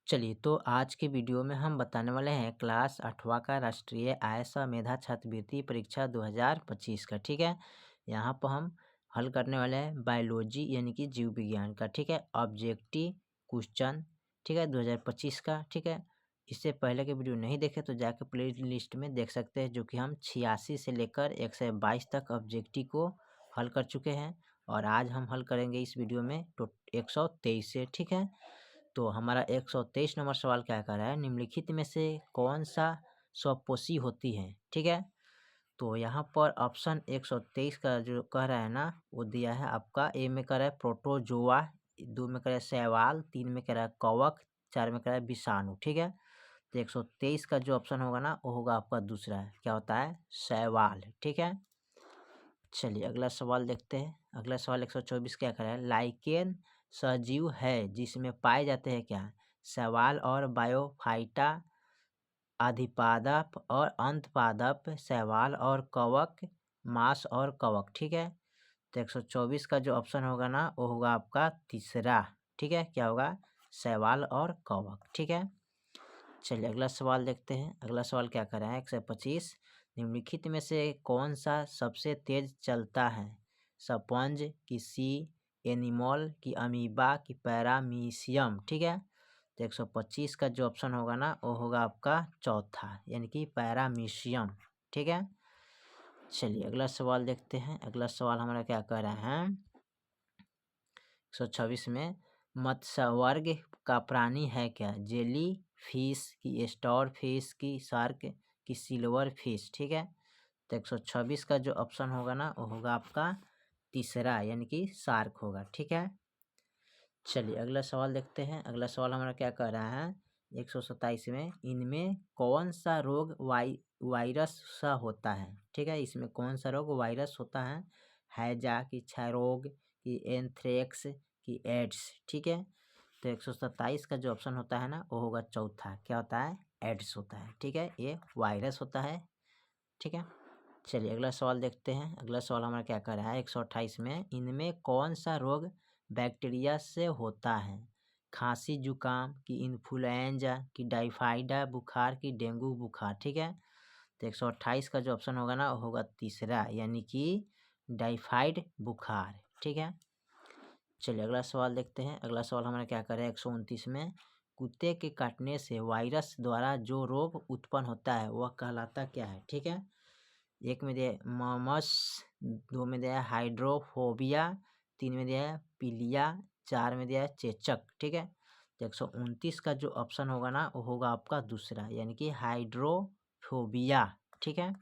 चलिए, तो आज के वीडियो में हम बताने वाले हैं क्लास 8वां का राष्ट्रीय आय सह मेधा छात्रवृत्ति परीक्षा 2025 का। ठीक है, यहाँ पर हम हल करने वाले हैं बायोलॉजी यानी कि जीव विज्ञान का। ठीक है, ऑब्जेक्टिव क्वेश्चन, ठीक है, 2025 का। ठीक है, इससे पहले के वीडियो नहीं देखे तो जाकर प्ले लिस्ट में देख सकते हैं, जो कि हम 86 से लेकर 122 तक ऑब्जेक्टिव को हल कर चुके हैं। और आज हम हल करेंगे इस वीडियो में 123 से। ठीक है, तो हमारा 123 नंबर सवाल क्या कह रहा है, निम्नलिखित में से कौन सा स्वपोषी होती है। ठीक है, तो यहाँ पर ऑप्शन 123 का जो कह रहा है ना, वो दिया है आपका। ए में कह रहा है प्रोटोजोआ, 2 में कह रहा है शैवाल, 3 में कह रहा है कवक, 4 में कह रहा है विषाणु। ठीक है, तो 123 का जो ऑप्शन होगा ना, वो होगा आपका दूसरा है, क्या होता है, शैवाल। ठीक है, चलिए अगला सवाल देखते हैं। अगला सवाल 124 क्या कह रहा है, लाइकेन सजीव है जिसमें पाए जाते हैं क्या, शैवाल और बायोफाइटा, अधिपादप और अंतपादप, शैवाल और कवक, मांस और कवक। ठीक है, तो 124 का जो ऑप्शन होगा ना, वो होगा आपका तीसरा। ठीक है, क्या होगा, शैवाल और कवक। ठीक है, चलिए अगला सवाल देखते हैं। अगला सवाल क्या कर रहा है, 125, निम्नलिखित में से कौन सा सबसे तेज चलता है, स्पंज की सी एनिमल की अमीबा की पैरामीशियम। ठीक है, तो 125 का जो ऑप्शन होगा ना, वो होगा आपका चौथा, यानी कि पैरामीशियम। ठीक है, चलिए अगला सवाल देखते हैं। अगला सवाल हमारा क्या कह रहा है, 126 में मत्स्य वर्ग का प्राणी है क्या, जेली फिश की, स्टार फिश की, शार्क की, सिल्वर फिश। ठीक है, तो 126 का जो ऑप्शन होगा ना, वो होगा आपका तीसरा, यानी कि शार्क होगा। ठीक है, चलिए अगला सवाल देखते हैं। अगला सवाल हमारा क्या कह रहा है, 127 में इनमें कौन सा रोग वायरस सा होता है। ठीक है, इसमें कौन सा रोग वायरस होता है, हैजा की, क्षय रोग की, एंथ्रेक्स की, एड्स। ठीक है, तो 127 का जो ऑप्शन होता है ना, वो होगा चौथा, क्या होता है, एड्स होता है। ठीक है, ये वायरस होता है। ठीक है, चलिए अगला सवाल देखते हैं। अगला सवाल हमारा क्या कर रहा है, 128 में इनमें कौन सा रोग बैक्टीरिया से होता है, खांसी जुकाम की, इन्फ्लुएंजा की, टाइफाइड बुखार की, डेंगू बुखार। ठीक है, तो 128 का जो ऑप्शन होगा ना, वो होगा तीसरा, यानी कि टाइफाइड बुखार। ठीक है, चलिए अगला सवाल देखते हैं। अगला सवाल हमारा क्या कर रहा है, 129 में कुत्ते के काटने से वायरस द्वारा जो रोग उत्पन्न होता है वह कहलाता क्या है। ठीक है, एक में दिया ममस, 2 में दिया हाइड्रोफोबिया, 3 में दिया है पीलिया, 4 में दिया है चेचक। ठीक है, तो 129 का जो ऑप्शन होगा ना, वो होगा आपका दूसरा, यानी कि हाइड्रोफोबिया। ठीक है,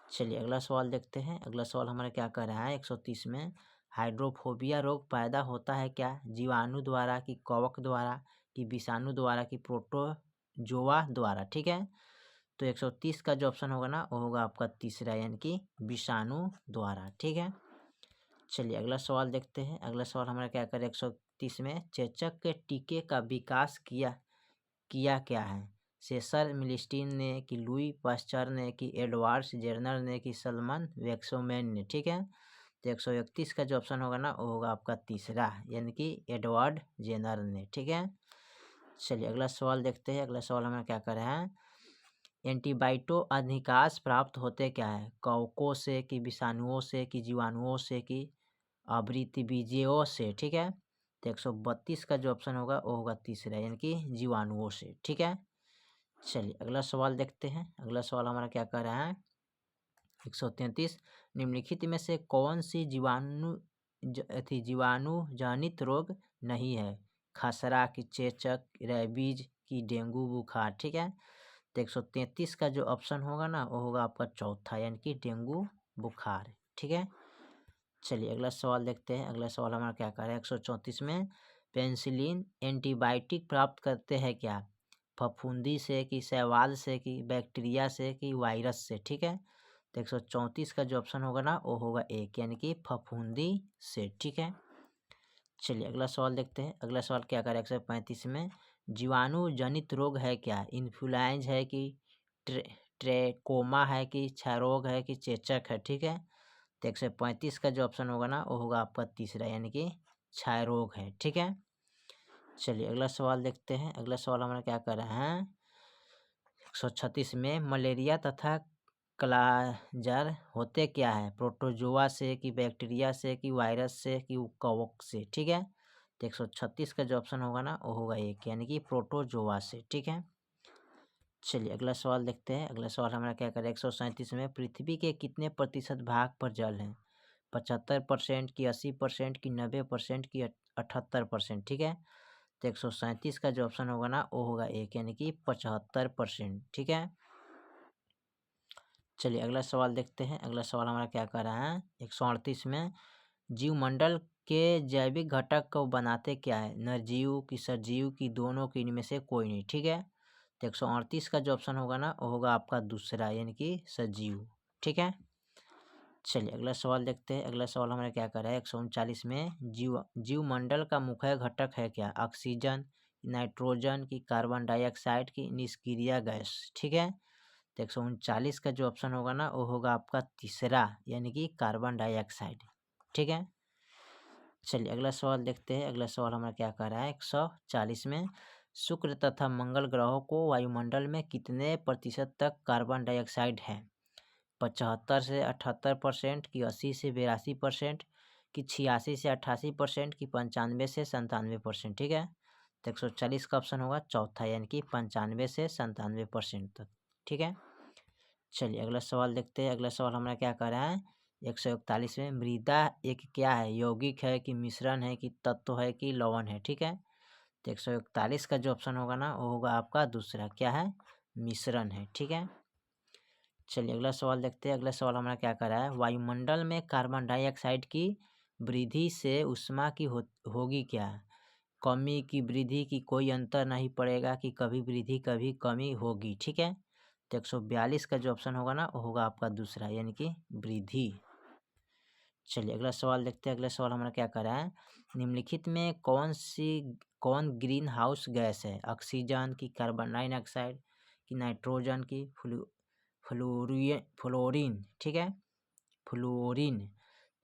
चलिए अगला सवाल देखते हैं। अगला सवाल हमारा क्या कह रहा है, 130 में हाइड्रोफोबिया रोग पैदा होता है क्या, जीवाणु द्वारा की, कवक द्वारा की, विषाणु द्वारा की, प्रोटोजोआ द्वारा। ठीक है, तो 130 का जो ऑप्शन होगा ना, वो होगा आपका तीसरा, यानी कि विषाणु द्वारा। ठीक है, चलिए अगला सवाल देखते हैं। अगला सवाल हमारा क्या करें, 130 में चेचक के टीके का विकास किया किया क्या है, सेसर मिलिस्टीन ने, कि लुई पास्चर ने, कि एडवर्ड्स जेनर ने, कि सलमन वैक्सोमैन ने। ठीक है, तो 131 का जो ऑप्शन होगा ना, वो होगा आपका तीसरा, यानी कि एडवर्ड जेनर ने। ठीक है, चलिए अगला सवाल देखते हैं। अगला सवाल हमें क्या कर रहे हैं, एंटीबायोटो अधिकांश प्राप्त होते क्या है, कवकों से, कि विषाणुओं से, कि जीवाणुओं से, कि आवृत्तिबीजियों से। ठीक है, तो 132 का जो ऑप्शन होगा, वो होगा तीसरा, यानी कि जीवाणुओं से। ठीक है, चलिए अगला सवाल देखते हैं। अगला सवाल हमारा क्या कह रहा है, 133, निम्नलिखित में से कौन सी जीवाणु जनित रोग नहीं है, खसरा की, चेचक, रेबीज की, डेंगू बुखार। ठीक है, तो 133 का जो ऑप्शन होगा ना, वो होगा आपका चौथा, यानी कि डेंगू बुखार। ठीक है, चलिए अगला सवाल देखते हैं। अगला सवाल हमारा क्या कह रहा है, 134 में पेनिसिलिन एंटीबायोटिक प्राप्त करते हैं क्या, फफूंदी से, कि शैवाल से, कि बैक्टीरिया से, कि वायरस से। ठीक है, तो 134 का जो ऑप्शन होगा ना, वो होगा एक, यानी कि फफूंदी से। ठीक है, चलिए अगला सवाल देखते हैं। अगला सवाल क्या करें, 135 में जीवाणु जनित रोग है क्या, इन्फ्लुएंज है, कि ट्रेकोमा है, कि क्षय रोग है, कि चेचक है। ठीक है, तो 135 का जो ऑप्शन होगा ना, वो होगा आपका तीसरा, यानी कि क्षय रोग है। ठीक है, चलिए अगला सवाल देखते हैं। अगला सवाल हमारा क्या कर रहे हैं 136 में, मलेरिया तथा कालाजार होते क्या है? प्रोटोजोआ से कि बैक्टीरिया से कि वायरस से कि कवक से? ठीक है, तो 136 का जो ऑप्शन होगा ना वो होगा एक, यानी कि प्रोटोजोआ से। ठीक है, चलिए अगला सवाल देखते हैं। अगला सवाल हमारा क्या करें 137 में, पृथ्वी के कितने प्रतिशत भाग पर जल है? 75% की, 80% की, 90% की, 78%? ठीक है, तो 137 का जो ऑप्शन होगा ना वो होगा एक, यानी कि 75%। ठीक है, चलिए अगला सवाल देखते हैं। अगला सवाल हमारा क्या कर रहा है 138 में, जीवमंडल के जैविक घटक को बनाते क्या है? निर्जीव की, सजीव की, दोनों की, इनमें से कोई नहीं? ठीक है, तो 138 का जो ऑप्शन होगा ना वो होगा आपका दूसरा, यानी कि सजीव। ठीक है, चलिए अगला सवाल देखते हैं। अगला सवाल हमारा क्या कर रहा है 139 में, जीवमंडल का मुख्य घटक है क्या? ऑक्सीजन, नाइट्रोजन की, कार्बन डाइऑक्साइड की, निष्क्रिय गैस? ठीक है, तो 139 का जो ऑप्शन होगा ना वो होगा आपका तीसरा, यानी कि कार्बन डाइऑक्साइड। ठीक है, चलिए अगला सवाल देखते हैं। अगला सवाल हमारा क्या कर रहा है 140 में, शुक्र तथा मंगल ग्रहों को वायुमंडल में कितने प्रतिशत तक कार्बन डाइऑक्साइड है? 75 से 78% की, 80 से 82% की, 86 से 88% की, 95 से 97%? ठीक है, तो 140 का ऑप्शन होगा चौथा, यानी कि 95 से 97% तक। ठीक है, चलिए अगला सवाल देखते हैं। अगला सवाल हमारा क्या कर रहा है 141 में, मृदा एक क्या है? यौगिक है कि मिश्रण है कि तत्व है कि लवण है? ठीक है, तो 141 का जो ऑप्शन होगा ना वो होगा आपका दूसरा, क्या है? मिश्रण है। ठीक है, चलिए अगला सवाल देखते हैं। अगला सवाल हमारा क्या कर रहा है, वायुमंडल में कार्बन डाइऑक्साइड की वृद्धि से ऊष्मा की होगी क्या? कमी की, वृद्धि की, कोई अंतर नहीं पड़ेगा कि कभी वृद्धि कभी कमी होगी? ठीक है, तो 142 का जो ऑप्शन होगा ना वो होगा आपका दूसरा, यानी कि वृद्धि। चलिए अगला सवाल देखते हैं। अगला सवाल हमारा क्या कर रहा है, निम्नलिखित में कौन ग्रीन हाउस गैस है? ऑक्सीजन की, कार्बन डाइऑक्साइड की, नाइट्रोजन की, फ्लोरीन? ठीक है, फ्लोरीन।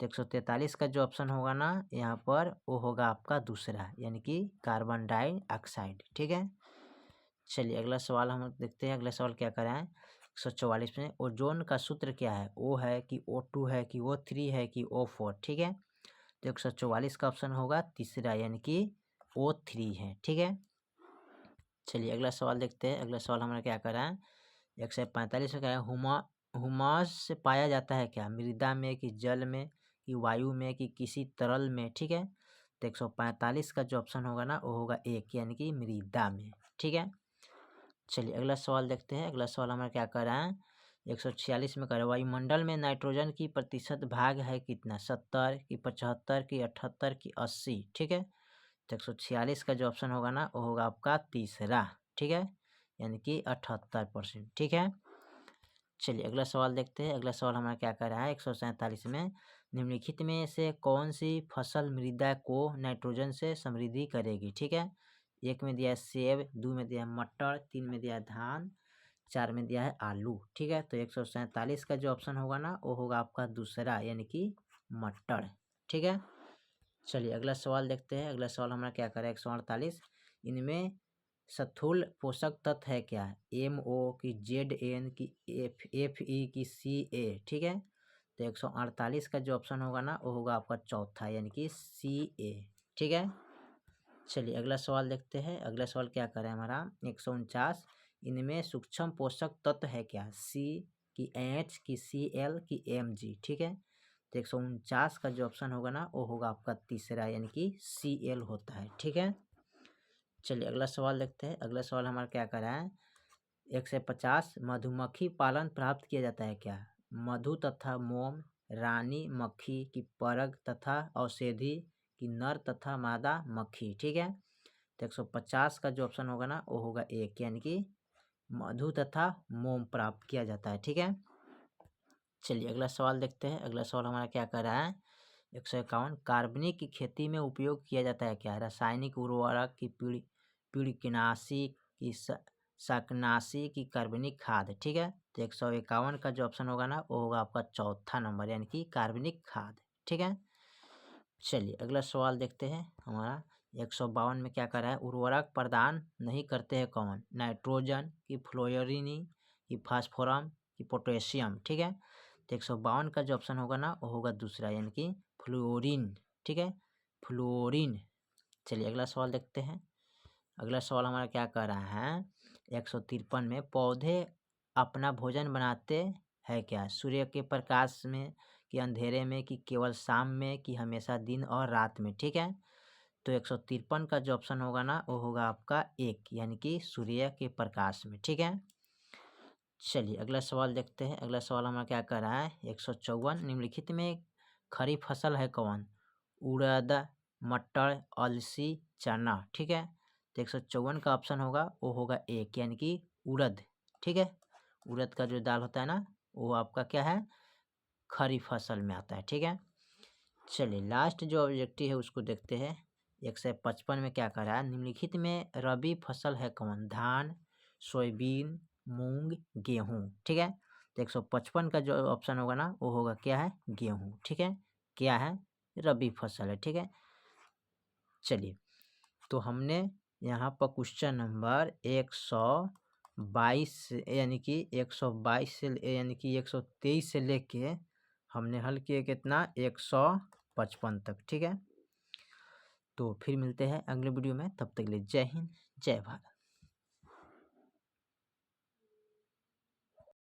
तो 143 का जो ऑप्शन होगा ना यहाँ पर वो होगा आपका दूसरा, यानी कि कार्बन डाइऑक्साइड। ठीक है, चलिए अगला सवाल हम देखते हैं। अगला सवाल क्या कर रहा है 144 में, ओजोन का सूत्र क्या है? O है कि O2 है कि O3 है कि O4? ठीक है, तो 144 का ऑप्शन होगा तीसरा, यानी कि O3 है। ठीक है, चलिए अगला सवाल देखते हैं। अगला सवाल हमारा क्या कर रहा है 145 में, क्या है हुमास से पाया जाता है क्या? मृदा में कि जल में कि वायु में कि किसी तरल में? ठीक है, तो 145 का जो ऑप्शन होगा ना वो होगा एक, यानी कि मृदा में। ठीक है, चलिए अगला सवाल देखते हैं। अगला सवाल हमारा क्या कर रहा है 146 में, कर वायुमंडल में नाइट्रोजन की प्रतिशत भाग है कितना? 70 की, 75 की, 78 की, 80? ठीक है, तो 146 का जो ऑप्शन होगा ना वो होगा आपका तीसरा। ठीक है, यानी कि 78%। ठीक है, चलिए अगला सवाल देखते हैं। अगला सवाल हमारा क्या कर रहा है 147 में, निम्नलिखित में से कौन सी फसल मृदा को नाइट्रोजन से समृद्धि करेगी? ठीक है, एक में दिया है सेब, दो में दिया है मटर, तीन में दिया है धान, चार में दिया है आलू? ठीक है, तो 147 का जो ऑप्शन होगा ना वो होगा आपका दूसरा, यानी कि मटर। ठीक है, चलिए अगला सवाल देखते हैं। अगला सवाल हमारा क्या करें 148, इनमें स्थूल पोषक तत्व है क्या? MO की, ZN की, FE की, CA? ठीक है, तो 148 का जो ऑप्शन होगा ना वो होगा आपका चौथा, यानी कि CA। ठीक है, चलिए अगला सवाल देखते हैं। अगला सवाल क्या करें हमारा 149, इनमें सूक्ष्म पोषक तत्व है क्या? C की, H की, Cl की, Mg? ठीक है, तो 149 का जो ऑप्शन होगा ना वो होगा आपका तीसरा, यानी कि Cl होता है। ठीक है, चलिए अगला सवाल देखते हैं। अगला सवाल हमारा क्या कर रहा है 150, मधुमक्खी पालन प्राप्त किया जाता है क्या? मधु तथा मोम, रानी मक्खी की पराग तथा औषधि की, नर तथा मादा मक्खी? ठीक है, तो 150 का जो ऑप्शन होगा ना वो होगा एक, यानी कि मधु तथा मोम प्राप्त किया जाता है। ठीक है, चलिए अगला सवाल देखते हैं। अगला सवाल हमारा क्या कर रहा है 151, कार्बनिक की खेती में उपयोग किया जाता है क्या? रासायनिक उर्वरक की, पीड़कीनाशी की, शाकनाशी की, कार्बनिक खाद? ठीक है, तो 151 का जो ऑप्शन होगा ना वो होगा आपका चौथा नंबर, यानी कि कार्बनिक खाद। ठीक है, चलिए अगला सवाल देखते हैं हमारा 152 में क्या कर रहा है, उर्वरक प्रदान नहीं करते हैं कौन, नाइट्रोजन की फ्लोरीनी की फास्फोरम की पोटेशियम, ठीक है। तो 152 का जो ऑप्शन होगा ना वो होगा दूसरा, यानी कि फ्लोरीन, ठीक है, फ्लोरीन। चलिए अगला सवाल देखते हैं। अगला सवाल हमारा क्या कह रहा है, 153 में पौधे अपना भोजन बनाते हैं क्या, सूर्य के प्रकाश में कि अंधेरे में कि केवल शाम में कि हमेशा दिन और रात में, ठीक है। तो 153 का जो ऑप्शन होगा ना वो होगा आपका एक, यानी कि सूर्य के प्रकाश में, ठीक है। चलिए अगला सवाल देखते हैं। अगला सवाल हमारा क्या कर रहा है, 154, निम्नलिखित में खरीफ फसल है कौन, उड़द, मटर, अलसी, चना, ठीक है। तो 154 का ऑप्शन होगा वो होगा एक, यानी कि उड़द, ठीक है। उड़द का जो दाल होता है ना वो आपका क्या है, खरीफ फसल में आता है, ठीक है। चलिए लास्ट जो ऑब्जेक्टिव है उसको देखते हैं। 155 में क्या कर रहा है, निम्नलिखित में रबी फसल है कौन, धान, सोयाबीन, मूंग, गेहूं, ठीक है। तो 155 का जो ऑप्शन होगा ना वो होगा क्या है, गेहूं, ठीक है। क्या है, रबी फसल है, ठीक है। चलिए तो हमने यहाँ पर क्वेश्चन नंबर 122 यानी कि 122 से यानी कि 123 से लेके हमने हल किए कितना, 155 तक, ठीक है। तो फिर मिलते हैं अगले वीडियो में, तब तक के लिए जय हिंद जय भारत।